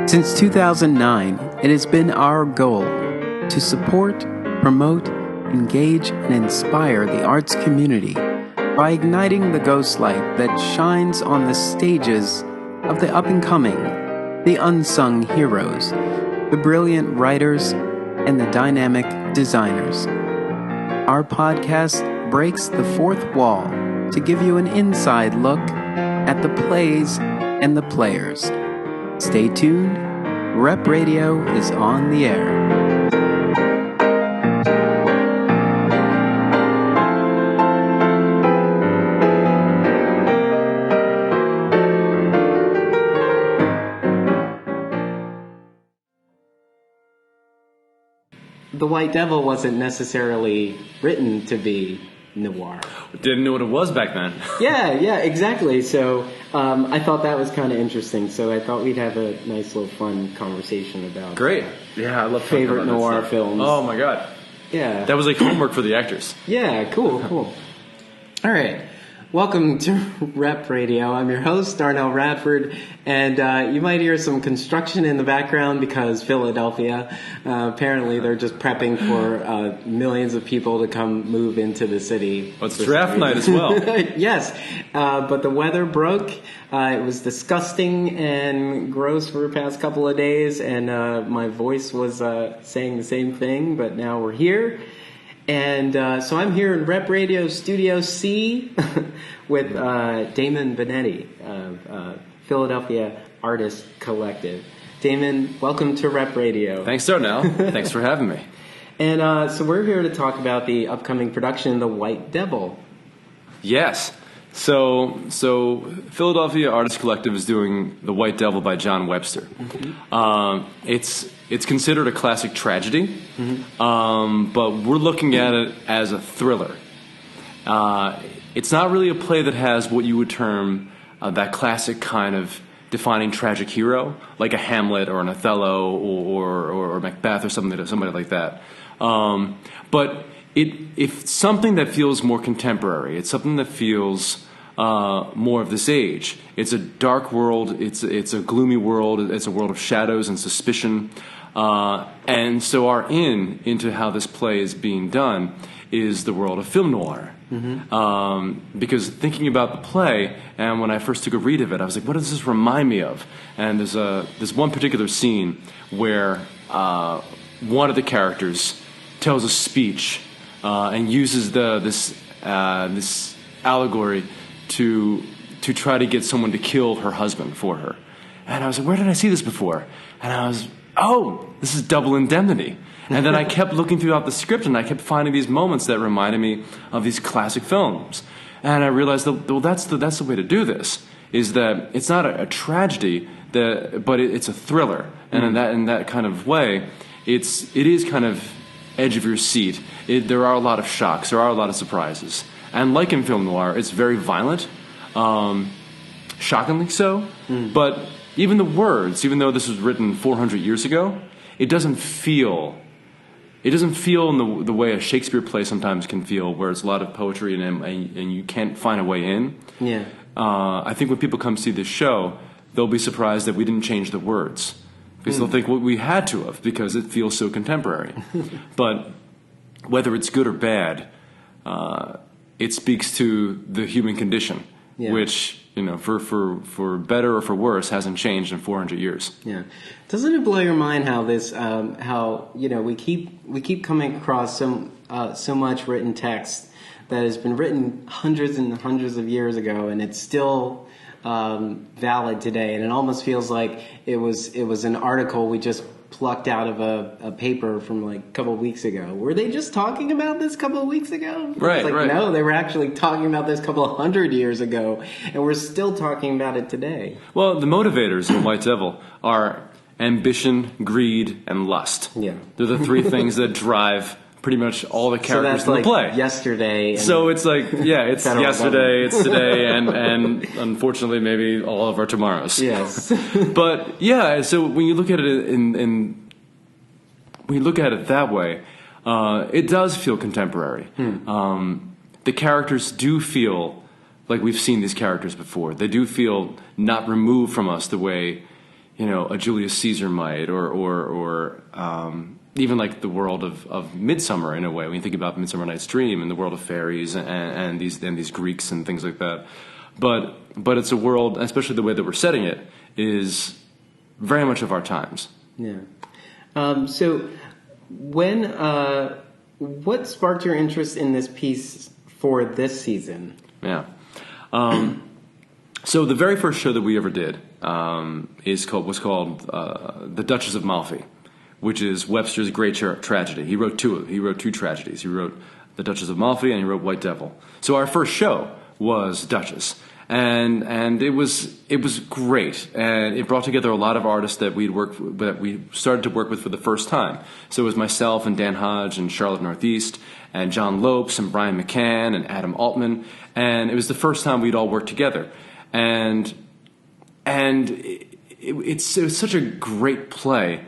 Since 2009, it has been our goal to support, promote, engage, and inspire the arts community by igniting the ghost light that shines on the stages of the up-and-coming, the unsung heroes, the brilliant writers, and the dynamic designers. Our podcast breaks the fourth wall to give you an inside look at the plays and the players. Stay tuned. Rep Radio is on the air. The White Devil wasn't necessarily written to be noir. Didn't know what it was back then. Yeah, exactly. So I thought that was kind of interesting. So I thought we'd have a nice little fun conversation about Great. Yeah, I love favorite noir films. Oh my god. Yeah. That was like homework for the actors. Yeah, cool. All right. Welcome to Rep Radio. I'm your host, Darnell Radford, and you might hear some construction in the background because Philadelphia, apparently they're just prepping for millions of people to come move into the city. Well, it's draft night as well. Yes, but the weather broke. It was disgusting and gross for the past couple of days, and my voice was saying the same thing, but now we're here. And so I'm here in Rep Radio Studio C with Damon Benetti of Philadelphia Artist Collective. Damon, welcome to Rep Radio. Thanks, Darnell. Thanks for having me. And so we're here to talk about the upcoming production, The White Devil. Yes. So Philadelphia Artist Collective is doing The White Devil by John Webster. Mm-hmm. It's considered a classic tragedy, mm-hmm. But we're looking at it as a thriller. It's not really a play that has what you would term that classic kind of defining tragic hero, like a Hamlet or an Othello or Macbeth or somebody like that. But it's something that feels more contemporary. It's something that feels more of this age. It's a dark world. It's a gloomy world. It's a world of shadows and suspicion. And so our into how this play is being done is the world of film noir. Mm-hmm. Because thinking about the play, and when I first took a read of it, I was like, what does this remind me of? And there's one particular scene where one of the characters tells a speech and uses this allegory to try to get someone to kill her husband for her. And I was like, where did I see this before? And this is Double Indemnity. And then I kept looking throughout the script, and I kept finding these moments that reminded me of these classic films. And I realized that's the way to do this, is that it's not a tragedy, but it's a thriller. And in that kind of way, it is kind of edge of your seat. There are a lot of shocks. There are a lot of surprises. And like in film noir, it's very violent, shockingly so. But even the words, even though this was written 400 years ago, it doesn't feel in the way a Shakespeare play sometimes can feel, where it's a lot of poetry and you can't find a way in. Yeah. I think when people come see this show, they'll be surprised that we didn't change the words. Because they'll think, well, we had to have, because it feels so contemporary. But whether it's good or bad, it speaks to the human condition, which, for better or for worse, hasn't changed in 400 years. Yeah, doesn't it blow your mind how this, we keep coming across so much written text that has been written hundreds and hundreds of years ago, and it's still valid today, and it almost feels like it was an article we just plucked out of a paper from like a couple of weeks ago. Were they just talking about this a couple of weeks ago? Right, right. No, they were actually talking about this a couple of hundred years ago, and we're still talking about it today. Well, the motivators in White Devil are ambition, greed, and lust. Yeah. They're the three things that drive pretty much all the characters in the play. Yesterday. So it's like, it's yesterday, it's today, and unfortunately maybe all of our tomorrows. Yes. But yeah, so when you look at it when you look at it that way, it does feel contemporary. The characters do feel like we've seen these characters before. They do feel not removed from us the way, a Julius Caesar might, or even like the world of Midsummer in a way. When you think about Midsummer Night's Dream and the world of fairies and these Greeks and things like that. But it's a world, especially the way that we're setting it, is very much of our times. Yeah. So what sparked your interest in this piece for this season? Yeah. So the very first show that we ever did was called The Duchess of Malfi, which is Webster's great tragedy. He wrote two tragedies. He wrote The Duchess of Malfi and he wrote White Devil. So our first show was Duchess. And it was great, and it brought together a lot of artists that we started to work with for the first time. So it was myself and Dan Hodge and Charlotte Northeast and John Lopes and Brian McCann and Adam Altman, and it was the first time we'd all worked together, and it was such a great play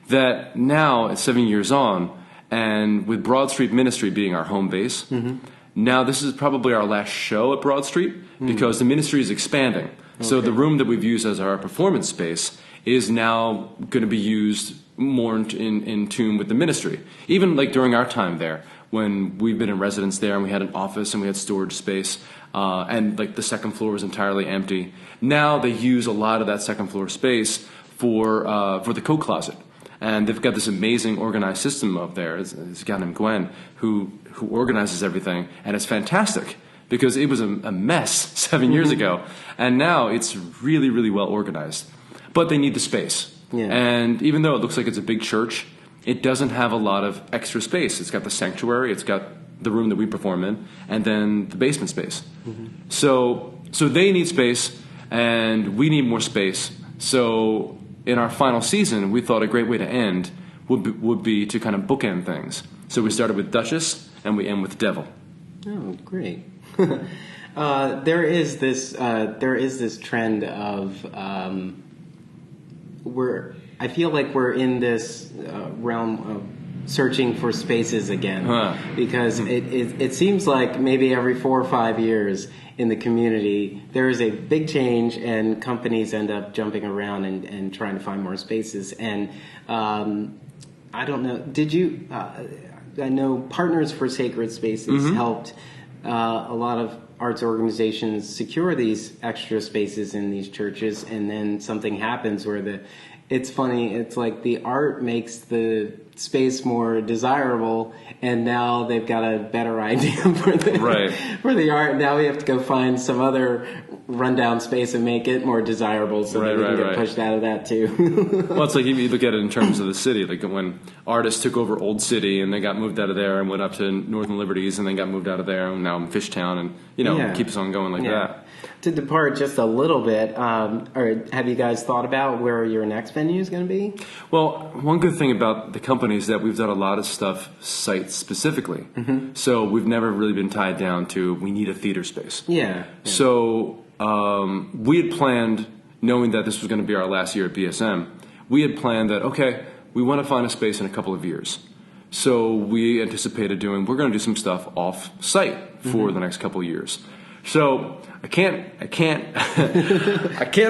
that now at 7 years on, and with Broad Street Ministry being our home base. Mm-hmm. Now this is probably our last show at Broad Street because the ministry is expanding. Okay. So the room that we've used as our performance space is now going to be used more in tune with the ministry. Even like during our time there, when we've been in residence there and we had an office and we had storage space and like the second floor was entirely empty. Now they use a lot of that second floor space for the coat closet. And they've got this amazing organized system up there. It's a guy named Gwen who organizes everything, and it's fantastic because it was a mess 7 years ago, and now it's really, really well organized. But they need the space. Yeah. And even though it looks like it's a big church, it doesn't have a lot of extra space. It's got the sanctuary, it's got the room that we perform in, and then the basement space. Mm-hmm. So they need space, and we need more space. So in our final season, we thought a great way to end would be to kind of bookend things. So we started with Duchess, and we end with Devil. Oh, great! There is this trend of I feel like we're in this realm of searching for spaces again, because it seems like maybe every 4 or 5 years in the community there is a big change and companies end up jumping around and trying to find more spaces. And I don't know, did you I know Partners for Sacred Spaces helped a lot of arts organizations secure these extra spaces in these churches, and then something happens where it's funny, it's like the art makes the space more desirable, and now they've got a better idea for the art. Now we have to go find some other rundown space and make it more desirable so that we can get pushed out of that too. Well, it's like if you look at it in terms of the city, like when artists took over Old City and they got moved out of there and went up to Northern Liberties and then got moved out of there and now in Fishtown, and it keeps on going like that. To depart just a little bit, or have you guys thought about where your next venue is going to be? Well, one good thing about the company is that we've done a lot of stuff site specifically. Mm-hmm. So we've never really been tied down to we need a theater space. Yeah. So we had planned, knowing that this was going to be our last year at BSM, we had planned that, okay, we want to find a space in a couple of years. So we anticipated we're going to do some stuff off site for the next couple of years. So I can't I can't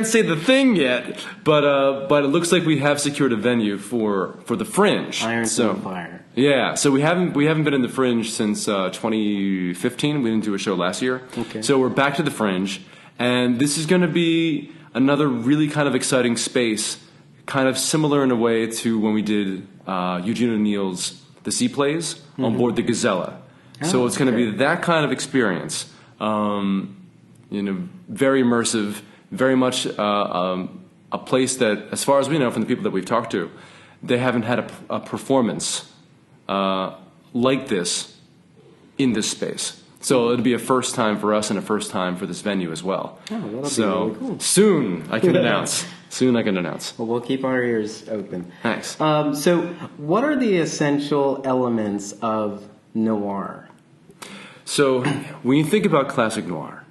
say the thing yet, but it looks like we have secured a venue for the Fringe. Irons on fire. Yeah, so we haven't been in the Fringe since 2015. We didn't do a show last year. Okay. So we're back to the Fringe, and this is going to be another really kind of exciting space, kind of similar in a way to when we did Eugene O'Neill's The Sea Plays on board the Gazella. So it's going to be that kind of experience. Very immersive, very much a place that, as far as we know from the people that we've talked to, they haven't had a performance like this in this space. So it'll be a first time for us and a first time for this venue as well. Oh, that'll be really cool. Soon I can announce. Well, we'll keep our ears open. Thanks. So what are the essential elements of noir? So when you think about classic noir,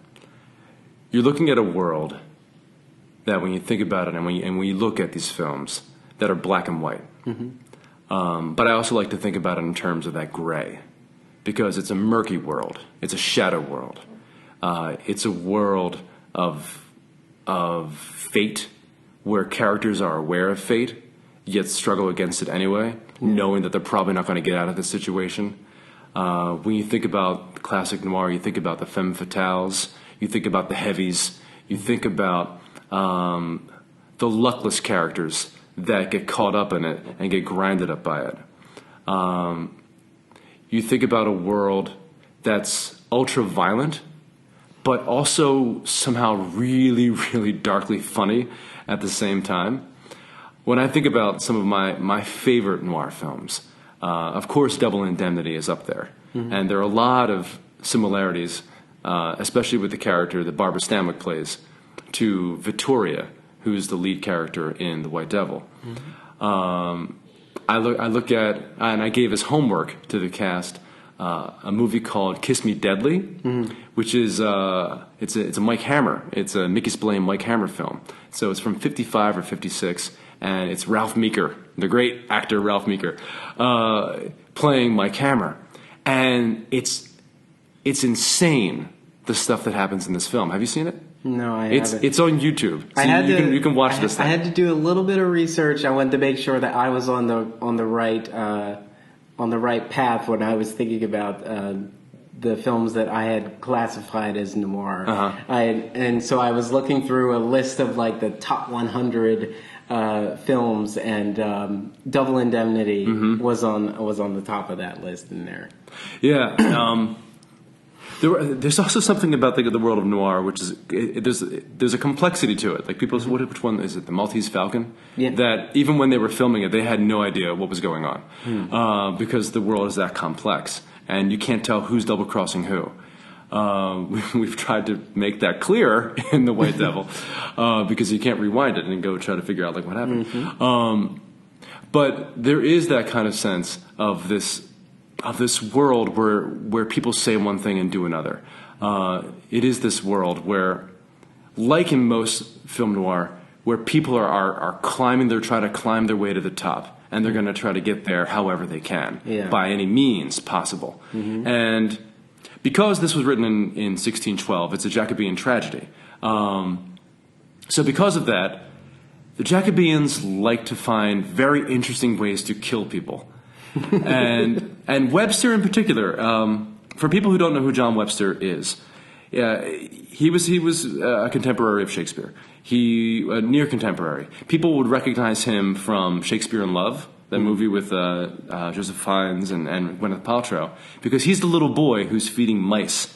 you're looking at a world that, when you think about it and when you look at these films, that are black and white. Mm-hmm. But I also like to think about it in terms of that gray, because it's a murky world. It's a shadow world. It's a world of fate, where characters are aware of fate, yet struggle against it anyway, knowing that they're probably not going to get out of this situation. When you think about classic noir, you think about the femme fatales, you think about the heavies, you think about the luckless characters that get caught up in it and get grinded up by it. You think about a world that's ultra violent, but also somehow really, really darkly funny at the same time. When I think about some of my favorite noir films, of course Double Indemnity is up there. And there are a lot of similarities, especially with the character that Barbara Stanwyck plays, to Vittoria, who's the lead character in The White Devil. I look at, and I gave as homework to the cast, a movie called Kiss Me Deadly, which is it's a Mike Hammer. It's a Mickey Spillane Mike Hammer film. So it's from '55 or '56, and it's Ralph Meeker, the great actor Ralph Meeker, playing Mike Hammer, and it's insane the stuff that happens in this film. Have you seen it? No, I haven't. It's on YouTube. So you can watch this thing. I had to do a little bit of research. I wanted to make sure that I was on the right path when I was thinking about the films that I had classified as noir. And so I was looking through a list of like the top 100 films, and Double Indemnity was on the top of that list in there. Yeah. There's also something about the world of noir, which is there's a complexity to it. Like people, which one is it? The Maltese Falcon. Yeah. That even when they were filming it, they had no idea what was going on because the world is that complex, and you can't tell who's double crossing who. We've tried to make that clear in The White Devil because you can't rewind it and go try to figure out like what happened. But there is that kind of sense of this world where people say one thing and do another. It is this world where, like in most film noir, where people are climbing, they're trying to climb their way to the top, and they're going to try to get there however they can, by any means possible. And because this was written in 1612, it's a Jacobean tragedy. So because of that, the Jacobeans like to find very interesting ways to kill people. And Webster in particular, for people who don't know who John Webster is, he was a contemporary of Shakespeare. A near contemporary. People would recognize him from Shakespeare in Love, that movie with Joseph Fiennes and Gwyneth Paltrow, because he's the little boy who's feeding mice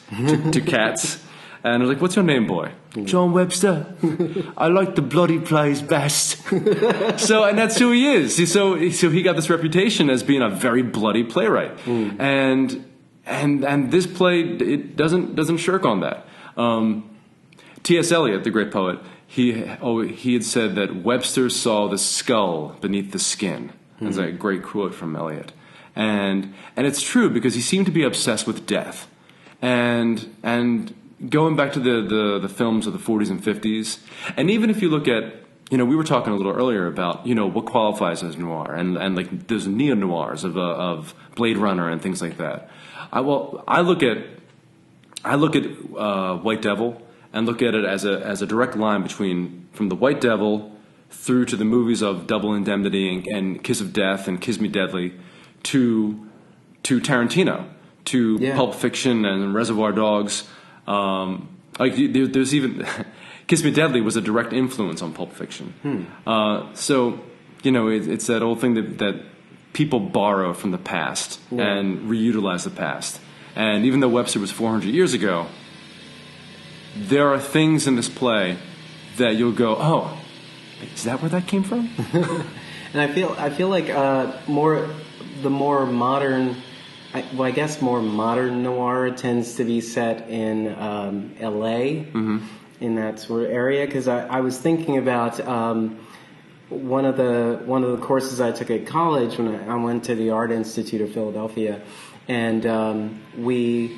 to cats. And they're like, "What's your name, boy?" "John Webster. I like the bloody plays best." And that's who he is. So he got this reputation as being a very bloody playwright. And this play, it doesn't shirk on that. T.S. Eliot, the great poet, he had said that Webster saw the skull beneath the skin. That's a great quote from Eliot. And it's true, because he seemed to be obsessed with death. And going back to the films of the 40s and 50s, and even if you look at, we were talking a little earlier about, what qualifies as noir, and like there's neo-noirs of Blade Runner and things like that. I look at White Devil and look at it as a direct line from the White Devil through to the movies of Double Indemnity and Kiss of Death and Kiss Me Deadly to Tarantino, to Pulp Fiction and Reservoir Dogs. There's even Kiss Me Deadly was a direct influence on Pulp Fiction. It's that old thing that people borrow from the past and reutilize the past. And even though Webster was 400 years ago, there are things in this play that you'll go, "Oh, is that where that came from?" And I feel like the more modern. I guess more modern noir tends to be set in L.A. In that sort of area, because I was thinking about one of the courses I took at college when I went to the Art Institute of Philadelphia, and we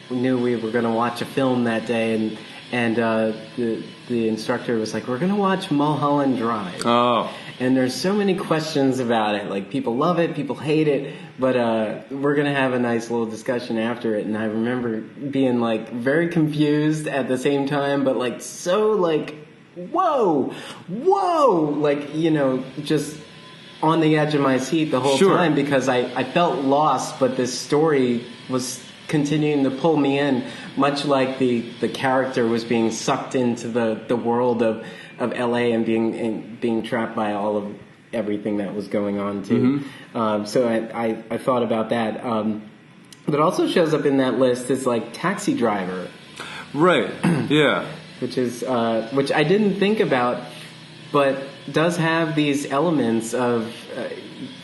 knew we were going to watch a film that day, and the instructor was like, "We're going to watch Mulholland Drive." Oh. And there's so many questions about it. Like, people love it, people hate it, but we're going to have a nice little discussion after it. And I remember being, like, very confused at the same time, but, like, so, like, whoa, like, you know, just on the edge of my seat the whole time, because I felt lost, but this story was continuing to pull me in, much like the character was being sucked into the world of LA and being trapped by all of everything that was going on too. So I thought about that. But also shows up in that list is like Taxi Driver. Right. Yeah. Which I didn't think about, but does have these elements of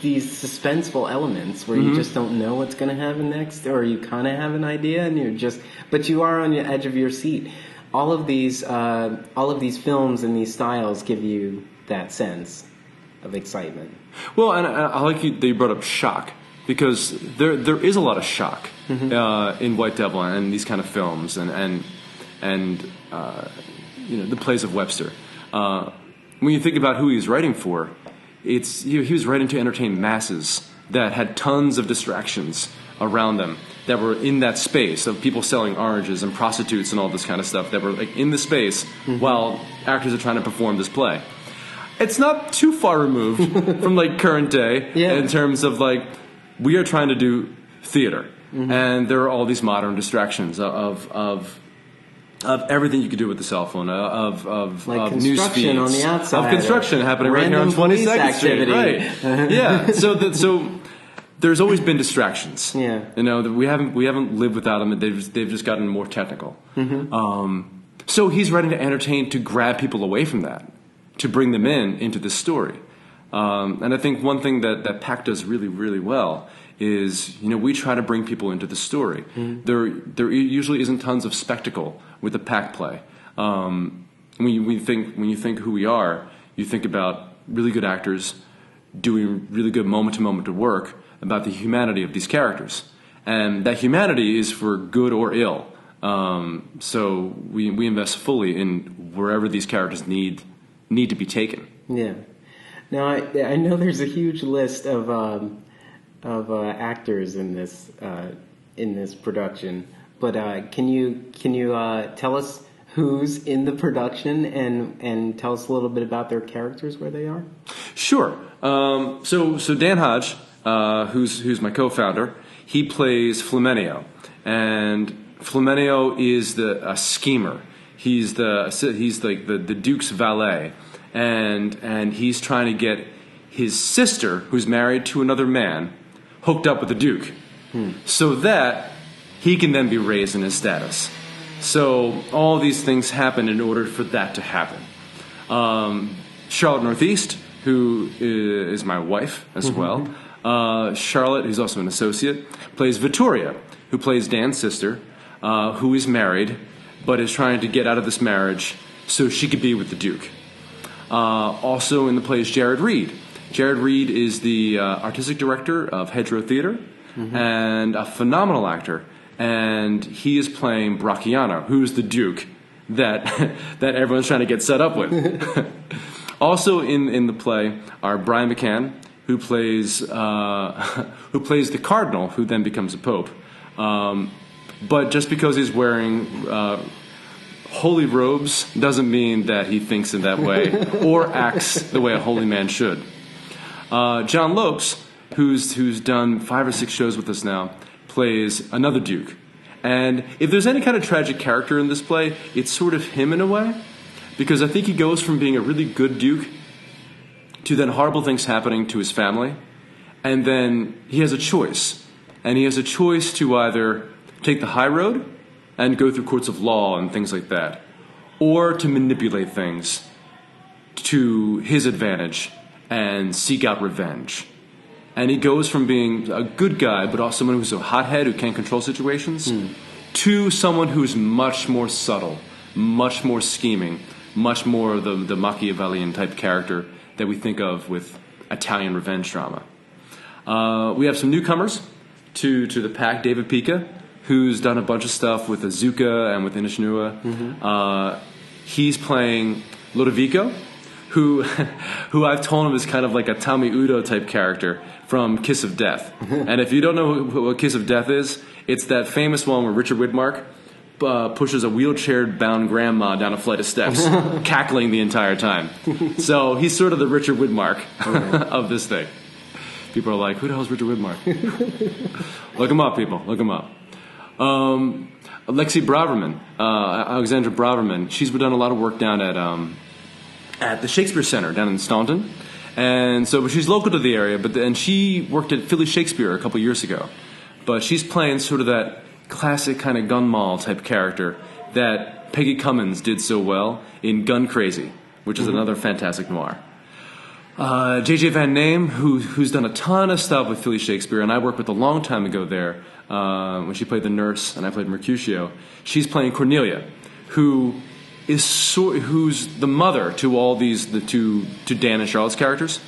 these suspenseful elements where you just don't know what's going to happen next, or you kind of have an idea and but you are on the edge of your seat. All of these films and these styles give you that sense of excitement. Well, and I like that you brought up shock, because there is a lot of shock in White Devil and these kind of films and you know, the plays of Webster. When you think about who he was writing for, he was writing to entertain masses that had tons of distractions around them, that were in that space of people selling oranges and prostitutes and all this kind of stuff, that were like in the space while actors are trying to perform this play. It's not too far removed from like current day in terms of like, we are trying to do theater, and there are all these modern distractions of everything you could do with the cell phone, of like news feeds, on the outside, of construction happening right here on 22nd Street, right? Yeah. So there's always been distractions. Yeah. You know, we haven't lived without them. They've just gotten more technical. So he's writing to entertain, to grab people away from that, to bring them into this story. And I think one thing that PAC does really, really well is, you know, we try to bring people into the story. There usually isn't tons of spectacle with a PAC play. When you think who we are, you think about really good actors doing really good moment-to-moment work about the humanity of these characters, and that humanity is for good or ill. So we invest fully in wherever these characters need to be taken. Yeah. Now I know there's a huge list of actors in this production, but can you tell us who's in the production and tell us a little bit about their characters, where they are? Sure. So Dan Hodge, who's my co-founder, he plays Flaminio, and Flaminio is a schemer. He's like the Duke's valet, and he's trying to get his sister, who's married to another man, hooked up with the Duke, so that he can then be raised in his status. So all these things happen in order for that to happen. Charlotte Northeast, who is my wife as well. Charlotte, who's also an associate, plays Vittoria, who plays Dan's sister, who is married, but is trying to get out of this marriage so she could be with the Duke. Also in the play is Jared Reed. Jared Reed is the artistic director of Hedgerow Theater and a phenomenal actor. And he is playing Bracciano, who's the Duke that everyone's trying to get set up with. Also in the play are Brian McCann, who plays the Cardinal, who then becomes a Pope. But just because he's wearing holy robes doesn't mean that he thinks in that way or acts the way a holy man should. John Lopes, who's done 5 or 6 shows with us now, plays another Duke. And if there's any kind of tragic character in this play, it's sort of him in a way, because I think he goes from being a really good Duke to then horrible things happening to his family, and then he has a choice. And he has a choice to either take the high road and go through courts of law and things like that, or to manipulate things to his advantage and seek out revenge. And he goes from being a good guy, but also someone who's a hothead who can't control situations, to someone who's much more subtle, much more scheming, much more the Machiavellian type character that we think of with Italian revenge drama. We have some newcomers to the PAC. David Pica, who's done a bunch of stuff with Azuka and with Inishnua. He's playing Lodovico, who I've told him is kind of like a Tommy Udo type character from Kiss of Death. And if you don't know what Kiss of Death is, it's that famous one where Richard Widmark pushes a wheelchair-bound grandma down a flight of steps, cackling the entire time. So he's sort of the Richard Widmark of this thing. People are like, who the hell is Richard Widmark? Look him up, people. Look him up. Alexi Braverman, Alexandra Braverman, she's done a lot of work down at the Shakespeare Center down in Staunton. And so, but she's local to the area, and she worked at Philly Shakespeare a couple years ago. But she's playing sort of that classic kind of gun mall type character that Peggy Cummins did so well in Gun Crazy, which is another fantastic noir. J.J. Van Name, who's done a ton of stuff with Philly Shakespeare, and I worked with a long time ago there when she played the nurse and I played Mercutio. She's playing Cornelia, who's the mother to all to Dan and Charlotte's characters,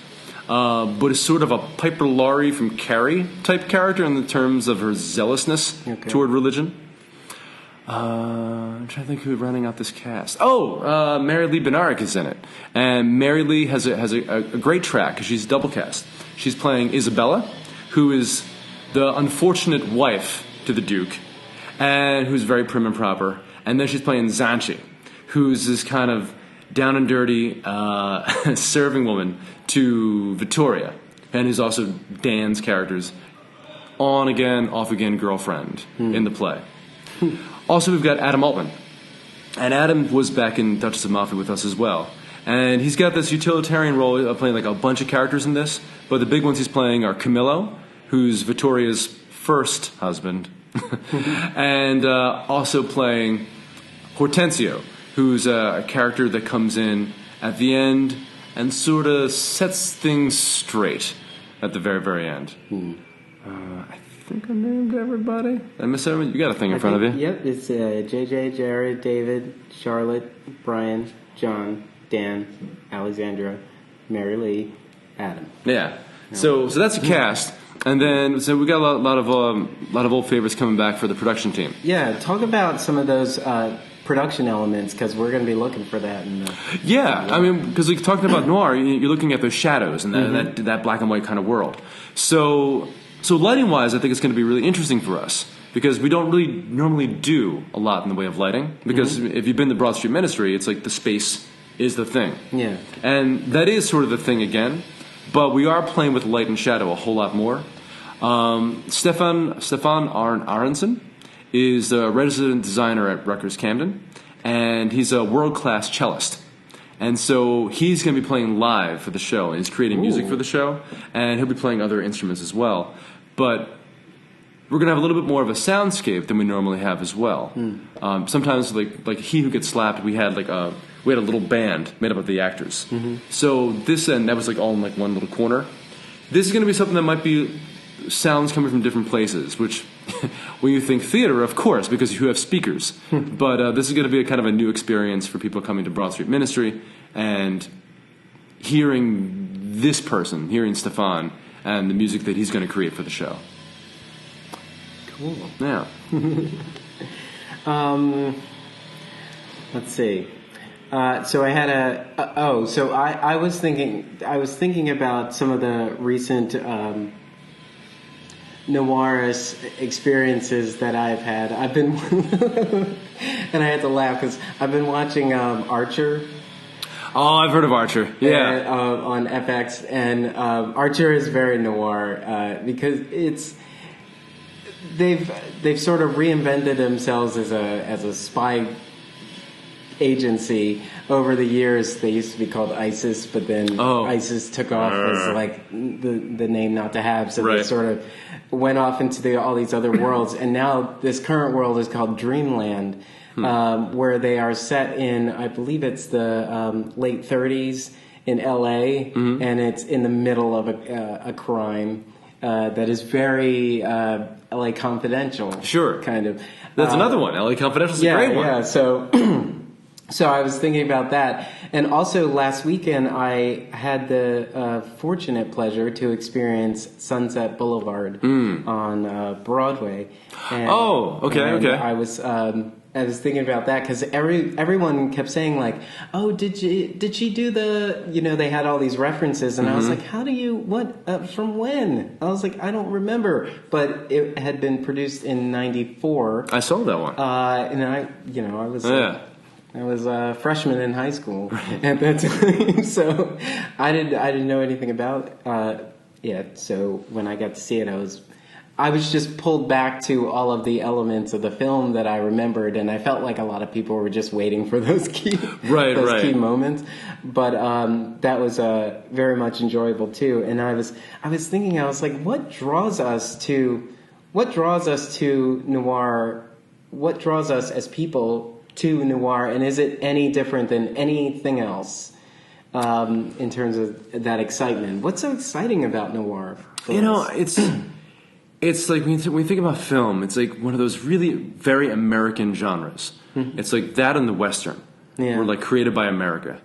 but is sort of a Piper Laurie from Carrie type character in the terms of her zealousness toward religion. I'm trying to think who's running out this cast. Mary Lee Benaric is in it, and Mary Lee has a great track because she's double cast. She's playing Isabella, who is the unfortunate wife to the Duke, and who's very prim and proper. And then she's playing Zanchi, who's this kind of down and dirty serving woman to Vittoria, and who's also Dan's character's on again, off again girlfriend in the play. Also, we've got Adam Altman, and Adam was back in Duchess of Mafia with us as well. And he's got this utilitarian role of playing like a bunch of characters in this, but the big ones he's playing are Camillo, who's Vittoria's first husband, and also playing Hortensio, who's a character that comes in at the end and sort of sets things straight at the very, very end. I think I named everybody. Did I miss everyone? You got a thing in front of you? Yep, it's JJ, Jared, David, Charlotte, Brian, John, Dan, Alexandra, Mary Lee, Adam. Yeah. So that's a cast. And then, so we got a lot of old favorites coming back for the production team. Yeah, talk about some of those production elements, because we're going to be looking for that. I mean, because like, talking about noir, you're looking at those shadows and that black and white kind of world. So lighting-wise, I think it's going to be really interesting for us, because we don't really normally do a lot in the way of lighting. Because if you've been to Broad Street Ministry, it's like the space is the thing. Yeah. And that is sort of the thing again. But we are playing with light and shadow a whole lot more. Stefan Aronson is a resident designer at Rutgers Camden, and he's a world-class cellist. And so he's going to be playing live for the show, and he's creating music for the show, and he'll be playing other instruments as well. But we're going to have a little bit more of a soundscape than we normally have as well. Sometimes, like He Who Gets Slapped, we had a little band made up of the actors. So this end, that was like all in like one little corner. This is going to be something that might be sounds coming from different places, which when you think theater, of course, because you have speakers. But this is going to be a kind of a new experience for people coming to Broad Street Ministry and hearing this person, hearing Stefan, and the music that he's going to create for the show. Cool. Yeah. Let's see. So I had I was thinking about some of the recent noirist experiences that I've had. I've been, and I had to laugh because I've been watching Archer. Oh, I've heard of Archer. Yeah, on FX, and Archer is very noir because they've sort of reinvented themselves as a spy agency over the years. They used to be called ISIS, but then ISIS took off as like the name not to have, so they sort of went off into all these other worlds, and now this current world is called Dreamland, where they are set in, I believe it's the late 30s in LA, and it's in the middle of a crime that is very LA Confidential. Sure. Kind of. That's another one. LA Confidential is a great one. Yeah, so I was thinking about that. And also last weekend I had the fortunate pleasure to experience Sunset Boulevard on Broadway. And, okay. I was was thinking about that because everyone kept saying like, "Oh, did she do the?" They had all these references, and I was like, "How do you from when?" I was like, "I don't remember," but it had been produced in '94. I saw that one, and I was a freshman in high school at that time, so I didn't know anything about it. So when I got to see it, I was just pulled back to all of the elements of the film that I remembered, and I felt like a lot of people were just waiting for those key key moments. But that was very much enjoyable too. And I was thinking, I was like, what draws us to noir? What draws us as people to noir? And is it any different than anything else in terms of that excitement? What's so exciting about noir? It's like when you think about film, it's like one of those really very American genres. Mm-hmm. It's like that and the Western were like created by America.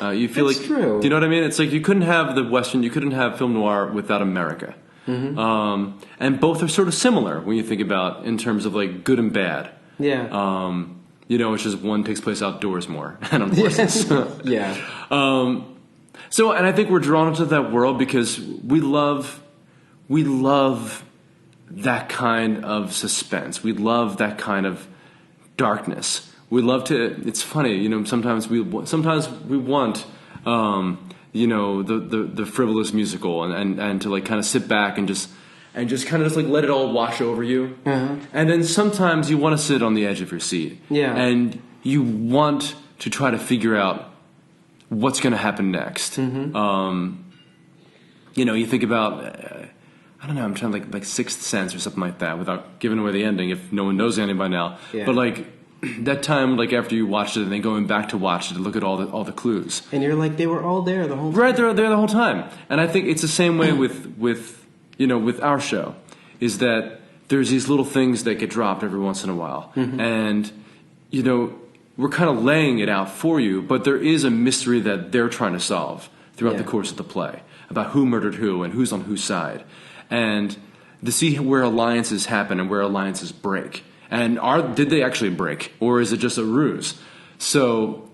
You feel That's like, true. Do you know what I mean? It's like you couldn't have the Western, you couldn't have film noir without America. Mm-hmm. And both are sort of similar when you think about in terms of like good and bad. Yeah. It's just one takes place outdoors more and on horses. Yeah. And I think we're drawn into that world because we love that kind of suspense. We love that kind of darkness. We love to. It's funny, sometimes we want, the frivolous musical and to like kind of sit back and just kind of just like let it all wash over you. Uh-huh. And then sometimes you want to sit on the edge of your seat. Yeah. And you want to try to figure out what's going to happen next. Mm-hmm. You think about. I don't know, I'm trying to like Sixth Sense or something like that without giving away the ending if no one knows the ending by now. Yeah. But like that time, like after you watched it and then going back to watch it to look at all the clues. And you're like, they were all there the whole time. Right, they're there the whole time. And I think it's the same way with our show, is that there's these little things that get dropped every once in a while. Mm-hmm. And, we're kind of laying it out for you, but there is a mystery that they're trying to solve throughout the course of the play about who murdered who and who's on whose side. And to see where alliances happen and where alliances break. And did they actually break? Or is it just a ruse? So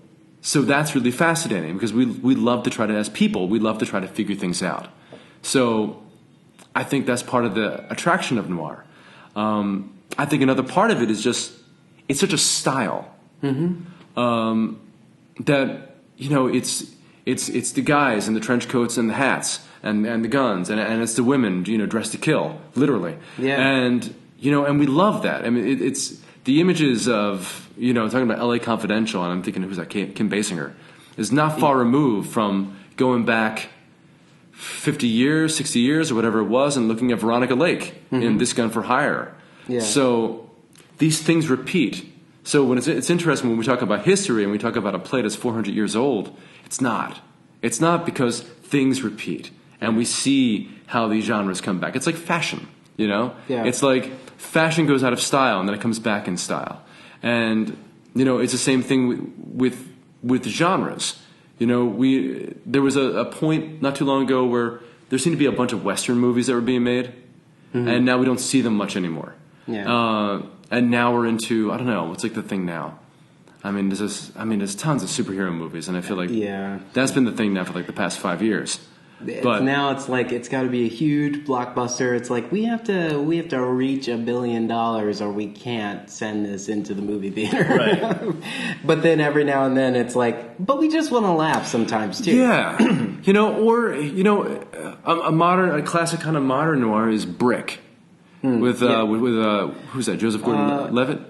that's really fascinating because we love to try to, as people, we love to try to figure things out. So I think that's part of the attraction of noir. I think another part of it is just, it's such a style. Mm-hmm. That, it's the guys in the trench coats and the hats. And the guns, and it's the women, dressed to kill, literally. Yeah. And, and we love that. I mean, it's the images of, talking about L.A. Confidential, and I'm thinking, who's that, Kim Basinger, is not far removed from going back 50 years, 60 years, or whatever it was, and looking at Veronica Lake in This Gun for Hire. Yeah. So these things repeat. So when it's interesting when we talk about history and we talk about a play that's 400 years old, it's not. It's not because things repeat. And we see how these genres come back. It's like fashion, Yeah. It's like fashion goes out of style and then it comes back in style. And, it's the same thing with genres. There was a point not too long ago where there seemed to be a bunch of Western movies that were being made. Mm-hmm. And now we don't see them much anymore. Yeah. And now we're into, I don't know, what's like the thing now? There's tons of superhero movies. And I feel like that's been the thing now for like the past 5 years. But now it's like it's got to be a huge blockbuster. It's like we have to reach $1 billion or we can't send this into the movie theater. Right. But then every now and then it's like, but we just want to laugh sometimes too. Yeah, a classic kind of modern noir is Brick with who's that? Joseph Gordon-Levitt.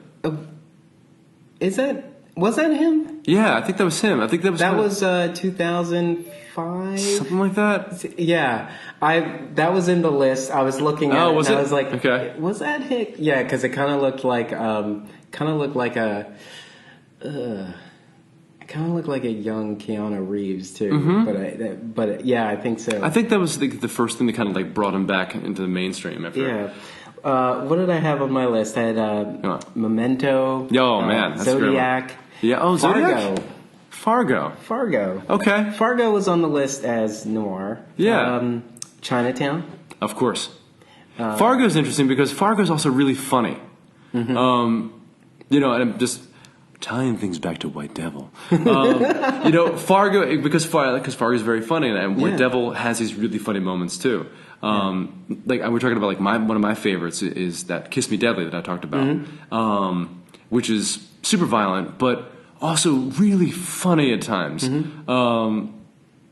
Was that him? Yeah, I think that was him. I think that was 2005. Something like that. Yeah, that was in the list. I was looking at it. Was it? I was like, okay. Was that Hick? Yeah, because it kind of looked like a young Keanu Reeves too. Mm-hmm. But yeah, I think so. I think that was the first thing that kind of like brought him back into the mainstream. Yeah. What did I have on my list? I had Memento. Oh man, that's Zodiac. Yeah. Oh, Zodiac. Fargo. Okay. Fargo was on the list as noir. Yeah. Chinatown. Of course. Fargo's interesting because Fargo's also really funny. Mm-hmm. And I'm just tying things back to White Devil. Fargo, because Fargo is very funny, and White Devil has these really funny moments too. Like we're talking about, like one of my favorites is that Kiss Me Deadly that I talked about, which is super violent, but also really funny at times.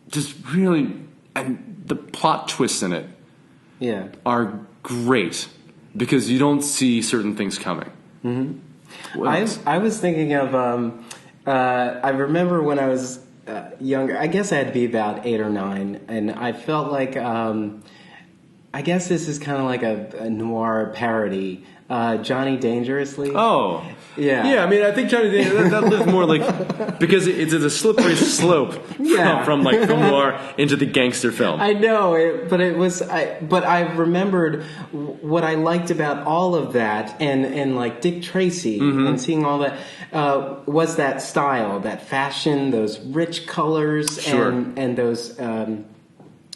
Just really, and the plot twists in it are great because you don't see certain things coming. I was thinking of, I remember when I was younger, I guess I had to be about 8 or 9, and I felt like, I guess this is kind of like a noir parody. Johnny Dangerously. Oh. Yeah, I mean, I think Johnny Dangerously, that lives more like, because it's a slippery slope from noir into the gangster film. I know, but I remembered what I liked about all of that, and like Dick Tracy, and seeing all that, was that style, that fashion, those rich colors, and those, and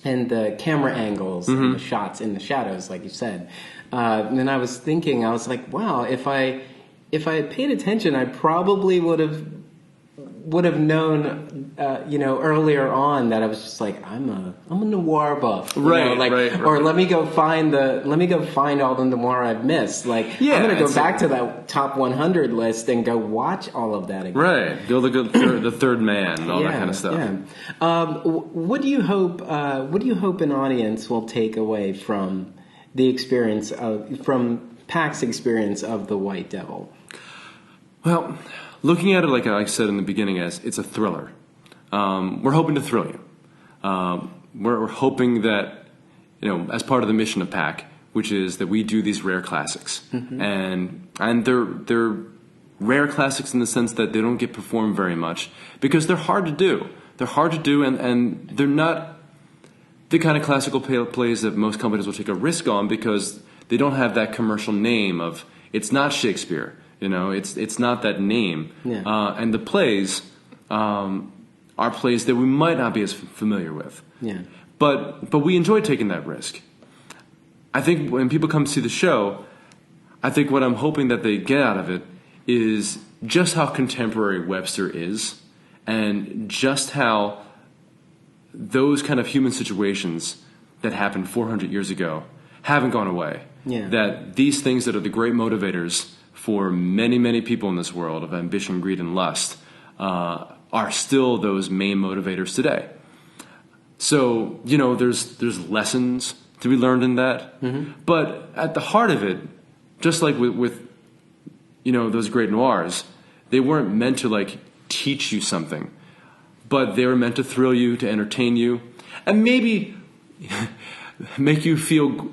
the camera angles, and the shots in the shadows, like you said. And then I was thinking, I was like, wow, if I had paid attention, I probably would have known, earlier on that I was just like, I'm a noir buff, right. Or let me go find all the noir I've missed. Like, I'm gonna go back to that top 100 list and go watch all of that again. Right, go look at the Third Man and all that kind of stuff. Yeah. What do you hope an audience will take away from the experience from PAC's experience of the White Devil? Well, looking at it, like I said in the beginning, as it's a thriller. We're hoping to thrill you. We're hoping that, as part of the mission of PAC, which is that we do these rare classics, and they're rare classics in the sense that they don't get performed very much because they're hard to do. They're hard to do, and they're not the kind of classical plays that most companies will take a risk on because they don't have that commercial name of, it's not Shakespeare, it's not that name. And the plays are plays that we might not be as familiar with. But we enjoy taking that risk. I think when people come to see the show, I think what I'm hoping that they get out of it is just how contemporary Webster is, and just how those kind of human situations that happened 400 years ago haven't gone away. That these things that are the great motivators for many, many people in this world of ambition, greed, and lust are still those main motivators today. So, there's lessons to be learned in that. But at the heart of it, just like with those great noirs, they weren't meant to teach you something, but they were meant to thrill you, to entertain you, and maybe make you feel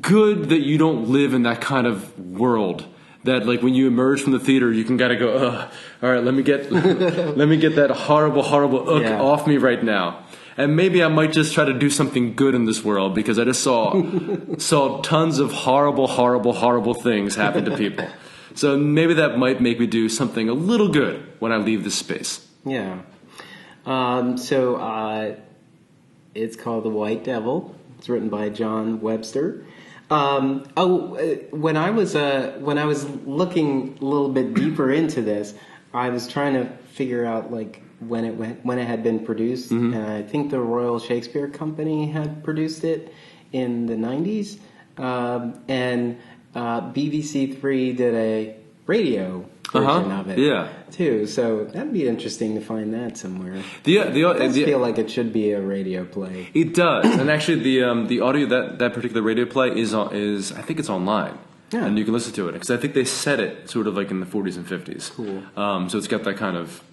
good that you don't live in that kind of world. That when you emerge from the theater, you can gotta go, all right, let me get that horrible off me right now. And maybe I might just try to do something good in this world because I just saw tons of horrible things happen to people. So maybe that might make me do something a little good when I leave this space. Yeah. It's called The White Devil. It's written by John Webster. When I was looking a little bit deeper into this, I was trying to figure out when it had been produced. And I think the Royal Shakespeare Company had produced it in the 90s, and BBC Three did a radio version of it too. So that'd be interesting to find that somewhere. It does feel like it should be a radio play. It does, and actually the audio that particular radio play is I think it's online, and you can listen to it because I think they set it sort of in the 40s and 50s. Cool. So it's got that kind of,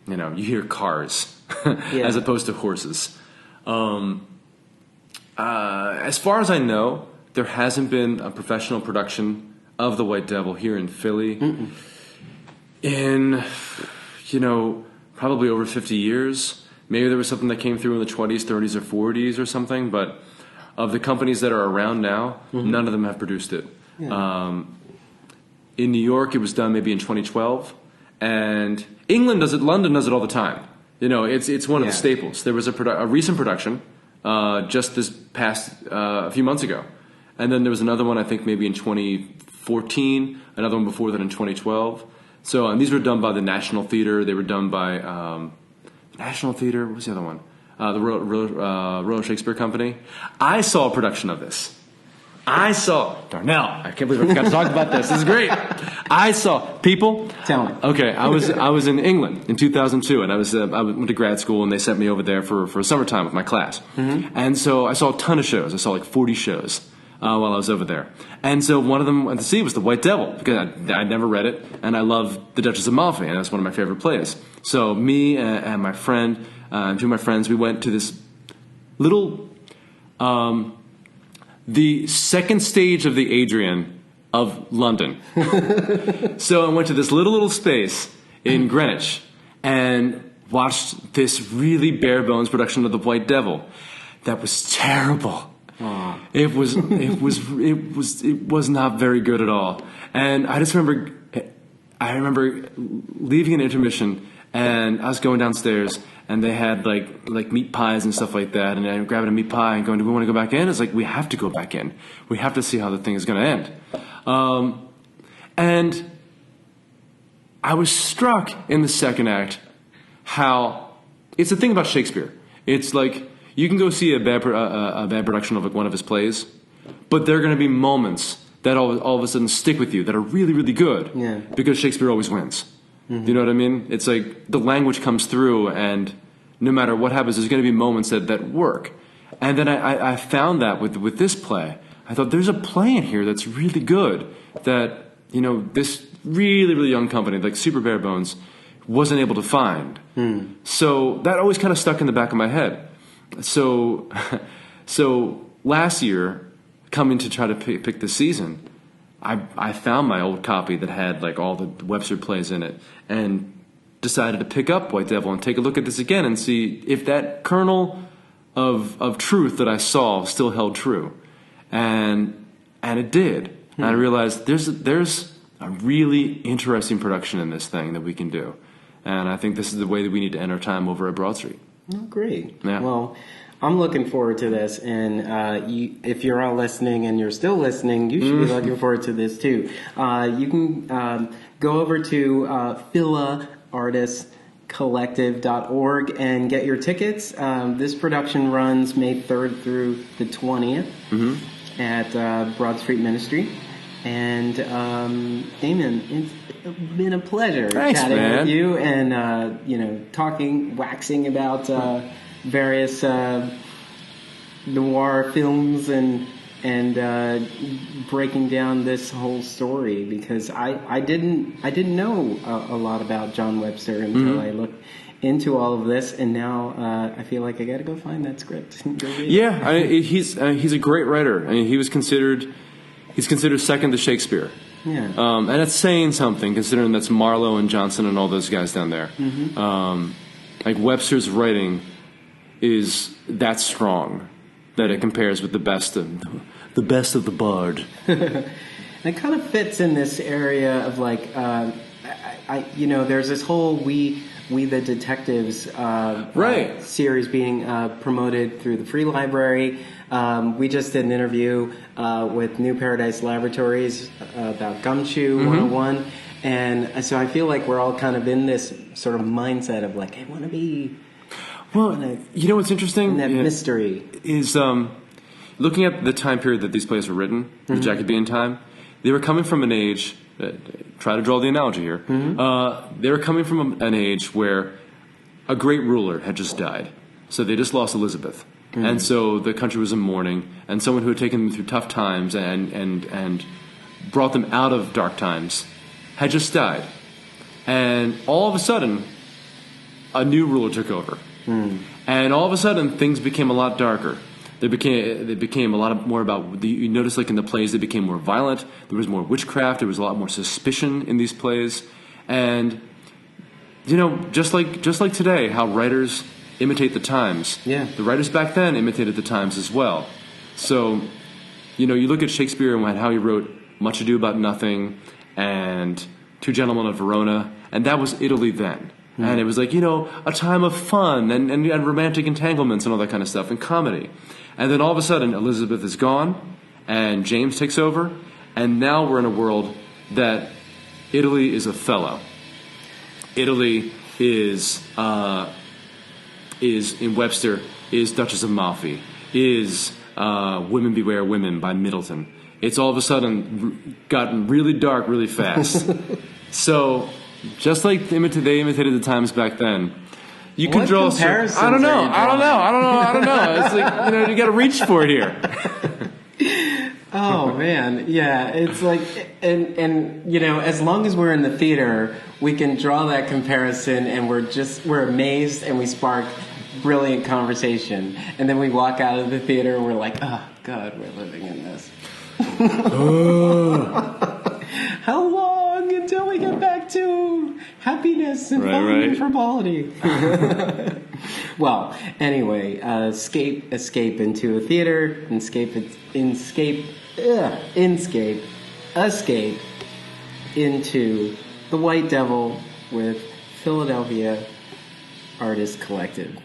you hear cars as opposed to horses. As far as I know, there hasn't been a professional production of The White Devil here in Philly in, probably over 50 years. Maybe there was something that came through in the 20s, 30s, or 40s or something, but of the companies that are around now, none of them have produced it. In New York, it was done maybe in 2012, and England does it, London does it all the time. It's one of the staples. There was a recent production just this past a few months ago, and then there was another one I think maybe in 2014 2014, another one before that in 2012. So, and these were done by the National Theater. They were done by National Theater. What was the other one? The Royal Shakespeare Company. I saw a production of this. Darnell, I can't believe I forgot to talk about this. This is great. People. Tell me. Okay, I was in England in 2002, and I went to grad school, and they sent me over there for summertime with my class. Mm-hmm. And so I saw a ton of shows. I saw like 40 shows while I was over there. And so one of them I went to see was The White Devil, because I'd never read it, and I love The Duchess of Malfi, and that's one of my favorite plays. So me and my friend, two of my friends, we went to this little... the second stage of the Adrian of London. So I went to this little space in Greenwich and watched this really bare bones production of The White Devil. That was terrible. Aww. It was not very good at all. And I remember leaving an intermission, and I was going downstairs, and they had like meat pies and stuff like that. And I'm grabbing a meat pie and going, do we want to go back in? It's like, we have to go back in. We have to see how the thing is going to end. And I was struck in the second act how it's the thing about Shakespeare. It's like you can go see a bad production of like one of his plays, but there are going to be moments that all of a sudden stick with you that are really, really good. Yeah. Because Shakespeare always wins. Mm-hmm. Do you know what I mean? It's like the language comes through, and no matter what happens, there's going to be moments that work. And then I found that with this play. I thought there's a play in here that's really good that, you know, this really, really young company, like super bare bones, wasn't able to find. So that always kind of stuck in the back of my head. So last year, coming to try to pick this season, I found my old copy that had like all the Webster plays in it, and decided to pick up White Devil and take a look at this again and see if that kernel of truth that I saw still held true, and it did. And I realized there's a really interesting production in this thing that we can do, and I think this is the way that we need to end our time over at Broad Street. Oh, great. Yeah. Well, I'm looking forward to this, and if you're all listening and you're still listening, you should be looking forward to this too. You can go over to philaartistcollective.org and get your tickets. This production runs May 3rd through the 20th at Broad Street Ministry. And Damon, it's been a pleasure chatting with you and waxing about various noir films and breaking down this whole story, because I didn't know a lot about John Webster until I looked into all of this, and now I feel like I got to go find that script. Yeah, he's a great writer. I mean, he's considered second to Shakespeare. Yeah, and it's saying something considering that's Marlowe and Johnson and all those guys down there. Like Webster's writing is that strong that it compares with the best of the bard. It kind of fits in this area of like, there's this whole We the Detectives series being promoted through the Free Library. We just did an interview with New Paradise Laboratories about Gumshoe 101, and so I feel like we're all kind of in this sort of mindset of like, I want to be. Well, you know what's interesting? That mystery is looking at the time period that these plays were written, the Jacobean time. They were coming from an age. Try to draw the analogy here. They were coming from an age where a great ruler had just died, so they just lost Elizabeth, and so the country was in mourning. And someone who had taken them through tough times and brought them out of dark times had just died, and all of a sudden, a new ruler took over. And all of a sudden, things became a lot darker. They became a lot more about. You notice, like in the plays, they became more violent. There was more witchcraft. There was a lot more suspicion in these plays, and just like today, how writers imitate the times. Yeah, the writers back then imitated the times as well. So, you look at Shakespeare and how he wrote Much Ado About Nothing and Two Gentlemen of Verona, and that was Italy then. And it was like, a time of fun and romantic entanglements and all that kind of stuff, and comedy. And then all of a sudden, Elizabeth is gone, and James takes over, And now we're in a world that Italy is Othello. Italy is in Webster, is Duchess of Malfi, is Women Beware Women by Middleton. It's all of a sudden gotten really dark really fast. So, just like they imitated the times back then, you can draw comparisons. I don't know. It's like, you got to reach for it here. Oh man, yeah. It's like, and as long as we're in the theater, we can draw that comparison, and we're amazed, and we spark brilliant conversation, and then we walk out of the theater, and we're like, oh God, we're living in this. How long until we get back to happiness and falling in frivolity? Well, anyway, escape into a theater, escape into the White Devil with Philadelphia Artist Collective.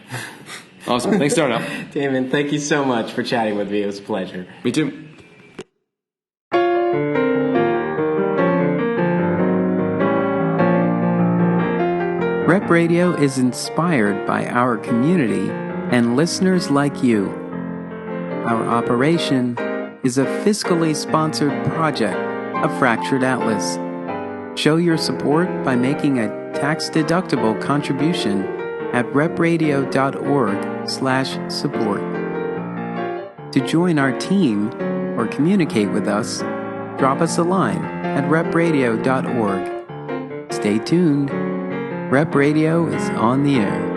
Awesome. Thanks, Darnell. Damon, thank you so much for chatting with me. It was a pleasure. Me too. Rep Radio is inspired by our community and listeners like you. Our operation is a fiscally sponsored project of Fractured Atlas. Show your support by making a tax-deductible contribution at repradio.org/support. To join our team or communicate with us, drop us a line at repradio.org. Stay tuned. Rep Radio is on the air.